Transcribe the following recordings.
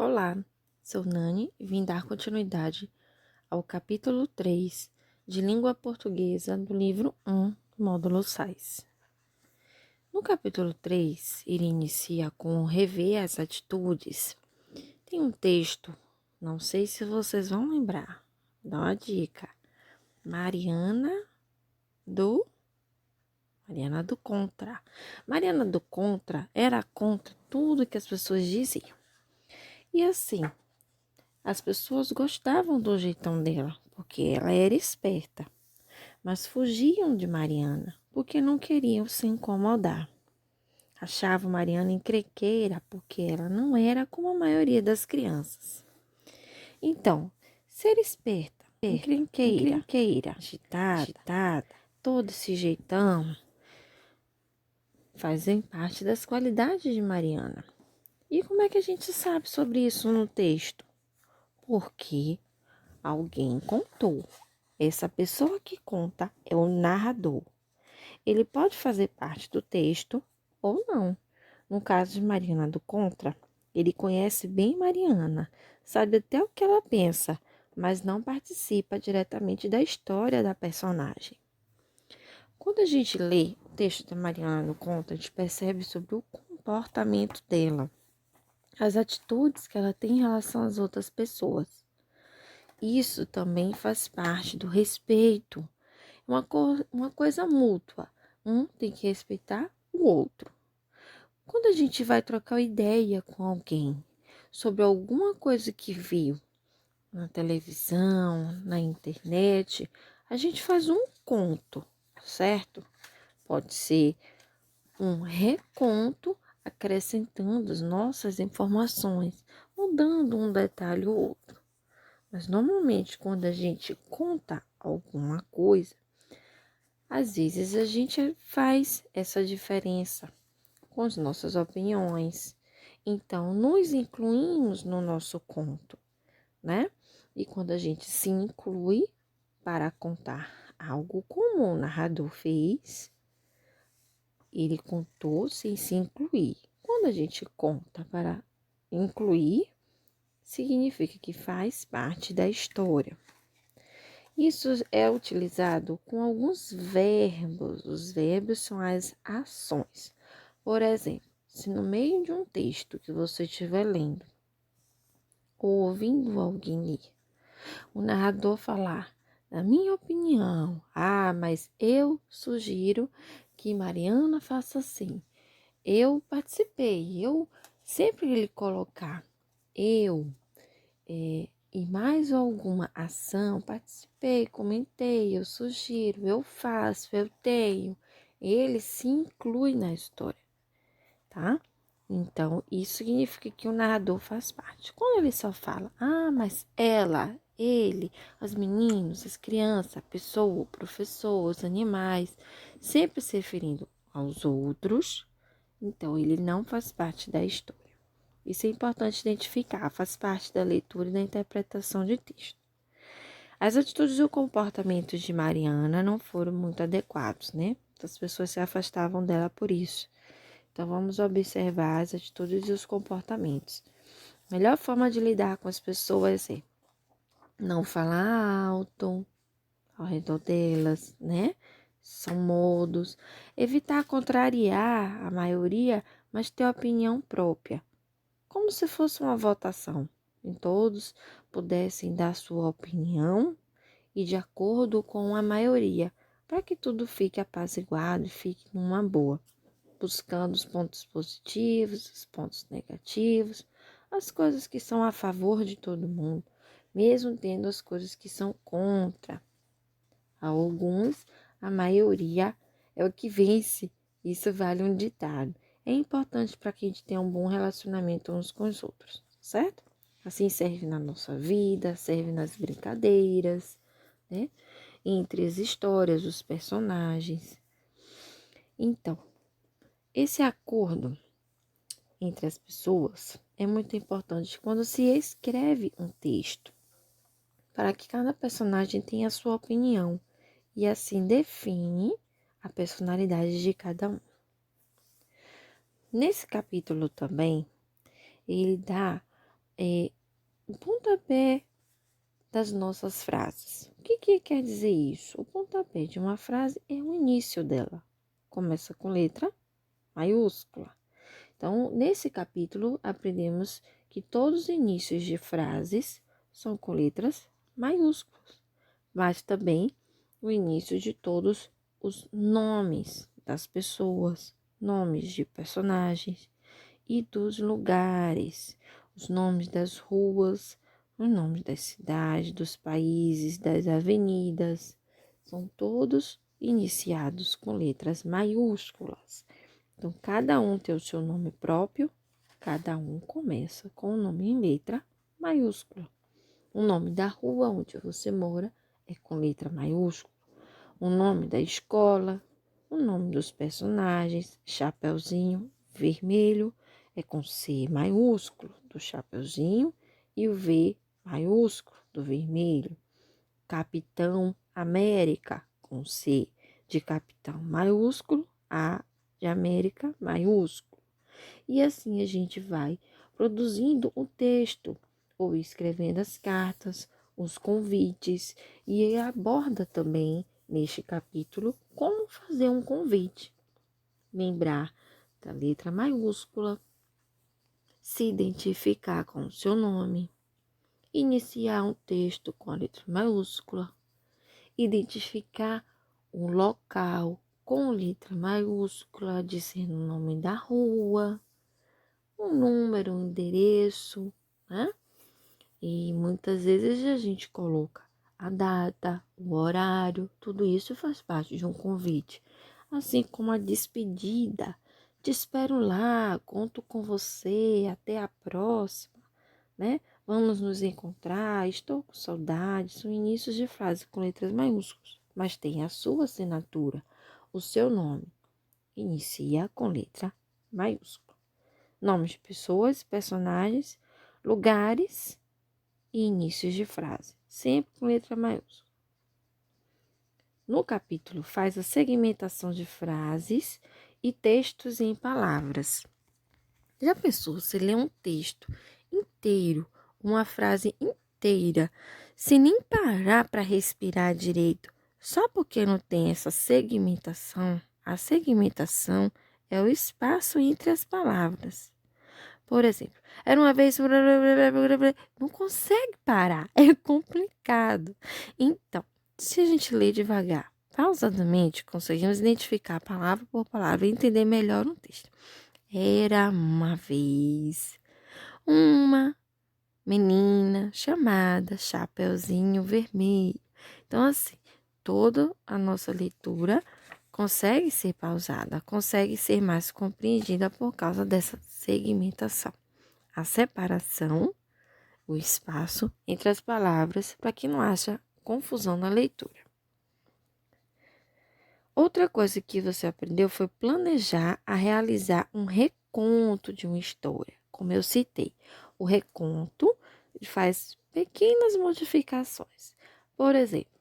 Olá, sou Nani e vim dar continuidade ao capítulo 3 de Língua Portuguesa do livro 1, módulo 6. No capítulo 3, ele inicia com rever as atitudes. Tem um texto, não sei se vocês vão lembrar, dá uma dica. Mariana do Contra. Mariana do Contra era contra tudo que as pessoas diziam. E assim, as pessoas gostavam do jeitão dela, porque ela era esperta, mas fugiam de Mariana, porque não queriam se incomodar. Achavam Mariana encrenqueira, porque ela não era como a maioria das crianças. Então, ser esperta, encrenqueira, agitada, todo esse jeitão, fazem parte das qualidades de Mariana. E como é que a gente sabe sobre isso no texto? Porque alguém contou. Essa pessoa que conta é o narrador. Ele pode fazer parte do texto ou não. No caso de Mariana do Contra, ele conhece bem Mariana, sabe até o que ela pensa, mas não participa diretamente da história da personagem. Quando a gente lê o texto da Mariana do Contra, a gente percebe sobre o comportamento dela, as atitudes que ela tem em relação às outras pessoas. Isso também faz parte do respeito, uma coisa mútua. Um tem que respeitar o outro. Quando a gente vai trocar ideia com alguém sobre alguma coisa que viu na televisão, na internet, a gente faz um conto, certo? Pode ser um reconto acrescentando as nossas informações, mudando um detalhe ou outro. Mas normalmente quando a gente conta alguma coisa, às vezes a gente faz essa diferença com as nossas opiniões. Então, nos incluímos no nosso conto, né? E quando a gente se inclui para contar algo como o narrador fez, ele contou sem se incluir. Quando a gente conta para incluir, significa que faz parte da história. Isso é utilizado com alguns verbos. Os verbos são as ações. Por exemplo, se no meio de um texto que você estiver lendo ou ouvindo alguém ler, o narrador falar, na minha opinião, mas eu sugiro que Mariana faça assim. Eu participei, eu sempre ele colocar e mais alguma ação, participei, comentei, eu sugiro, eu faço, eu tenho. Ele se inclui na história, tá? Então, isso significa que o narrador faz parte. Quando ele só fala, mas ela, ele, os meninos, as crianças, a pessoa, o professor, os animais, sempre se referindo aos outros, então ele não faz parte da história. Isso é importante identificar, faz parte da leitura e da interpretação de texto. As atitudes e o comportamento de Mariana não foram muito adequados, né? As pessoas se afastavam dela por isso. Então, vamos observar as atitudes e os comportamentos. A melhor forma de lidar com as pessoas é não falar alto ao redor delas, né? São modos. Evitar contrariar a maioria, mas ter opinião própria. Como se fosse uma votação, em todos pudessem dar sua opinião e de acordo com a maioria, para que tudo fique apaziguado e fique numa boa, buscando os pontos positivos, os pontos negativos, as coisas que são a favor de todo mundo, mesmo tendo as coisas que são contra. A alguns, a maioria é o que vence. Isso vale um ditado. É importante para que a gente tenha um bom relacionamento uns com os outros, certo? Assim serve na nossa vida, serve nas brincadeiras, né? Entre as histórias, os personagens. Então, esse acordo entre as pessoas é muito importante quando se escreve um texto, para que cada personagem tenha a sua opinião e assim define a personalidade de cada um. Nesse capítulo também, ele dá o pontapé das nossas frases. O que quer dizer isso? O pontapé de uma frase é o início dela. Começa com letra maiúscula. Então, nesse capítulo, aprendemos que todos os inícios de frases são com letras maiúsculas, mas também o início de todos os nomes das pessoas, nomes de personagens e dos lugares, os nomes das ruas, os nomes das cidades, dos países, das avenidas, são todos iniciados com letras maiúsculas. Então, cada um tem o seu nome próprio, cada um começa com o nome em letra maiúscula. O nome da rua onde você mora é com letra maiúscula. O nome da escola, o nome dos personagens, Chapeuzinho Vermelho, é com C maiúsculo do Chapeuzinho e o V maiúsculo do vermelho. Capitão América, com C de capitão maiúsculo, A de América maiúsculo. E assim a gente vai produzindo o texto, ou escrevendo as cartas, os convites, e aborda também neste capítulo como fazer um convite. Lembrar da letra maiúscula, se identificar com o seu nome, iniciar um texto com a letra maiúscula, identificar um local com letra maiúscula, dizendo o nome da rua, um número, um endereço, né? E muitas vezes a gente coloca a data, o horário, tudo isso faz parte de um convite. Assim como a despedida. Te espero lá, conto com você, até a próxima, né? Vamos nos encontrar, estou com saudade. São inícios de frase com letras maiúsculas, mas tem a sua assinatura, o seu nome. Inicia com letra maiúscula. Nomes de pessoas, personagens, lugares e inícios de frase, sempre com letra maiúscula. No capítulo, faz a segmentação de frases e textos em palavras. Já pensou, você lê um texto inteiro, uma frase inteira, sem nem parar para respirar direito, só porque não tem essa segmentação? A segmentação é o espaço entre as palavras. Por exemplo, era uma vez... Não consegue parar, é complicado. Então, se a gente lê devagar, pausadamente, conseguimos identificar palavra por palavra e entender melhor um texto. Era uma vez uma menina chamada Chapeuzinho Vermelho. Então, assim, toda a nossa leitura consegue ser pausada, consegue ser mais compreendida por causa dessa segmentação. A separação, o espaço entre as palavras, para que não haja confusão na leitura. Outra coisa que você aprendeu foi planejar a realizar um reconto de uma história. Como eu citei, o reconto faz pequenas modificações. Por exemplo,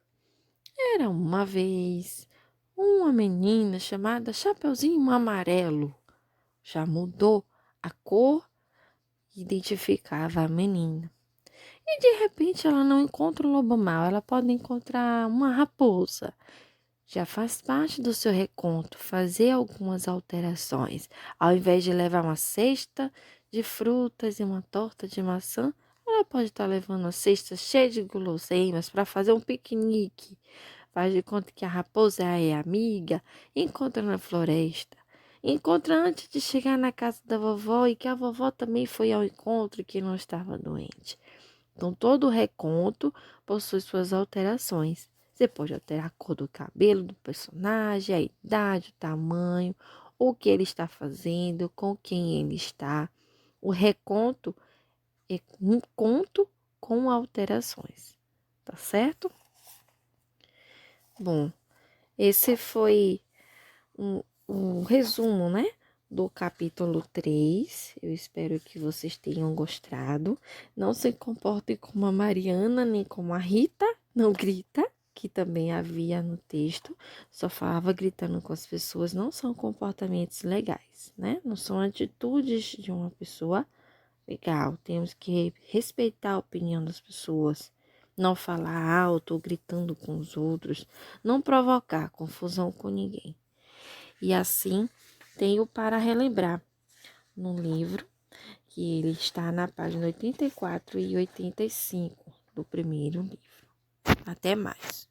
era uma vez uma menina chamada Chapeuzinho Amarelo. Já mudou a cor que identificava a menina. E de repente ela não encontra um lobo mau, ela pode encontrar uma raposa. Já faz parte do seu reconto fazer algumas alterações. Ao invés de levar uma cesta de frutas e uma torta de maçã, ela pode estar levando uma cesta cheia de guloseimas para fazer um piquenique. Faz de conta que a raposa é amiga, encontra na floresta. Encontra antes de chegar na casa da vovó e que a vovó também foi ao encontro e que não estava doente. Então, todo o reconto possui suas alterações. Você pode alterar a cor do cabelo do personagem, a idade, o tamanho, o que ele está fazendo, com quem ele está. O reconto é um conto com alterações, tá certo? Bom, esse foi um resumo, né, do capítulo 3. Eu espero que vocês tenham gostado. Não se comportem como a Mariana, nem como a Rita, não grita, que também havia no texto. Só falava gritando com as pessoas. Não são comportamentos legais, né? Não são atitudes de uma pessoa Legal, temos que respeitar a opinião das pessoas, não falar alto ou gritando com os outros, não provocar confusão com ninguém. E assim, tenho para relembrar no livro, que ele está na página 84 e 85 do primeiro livro. Até mais.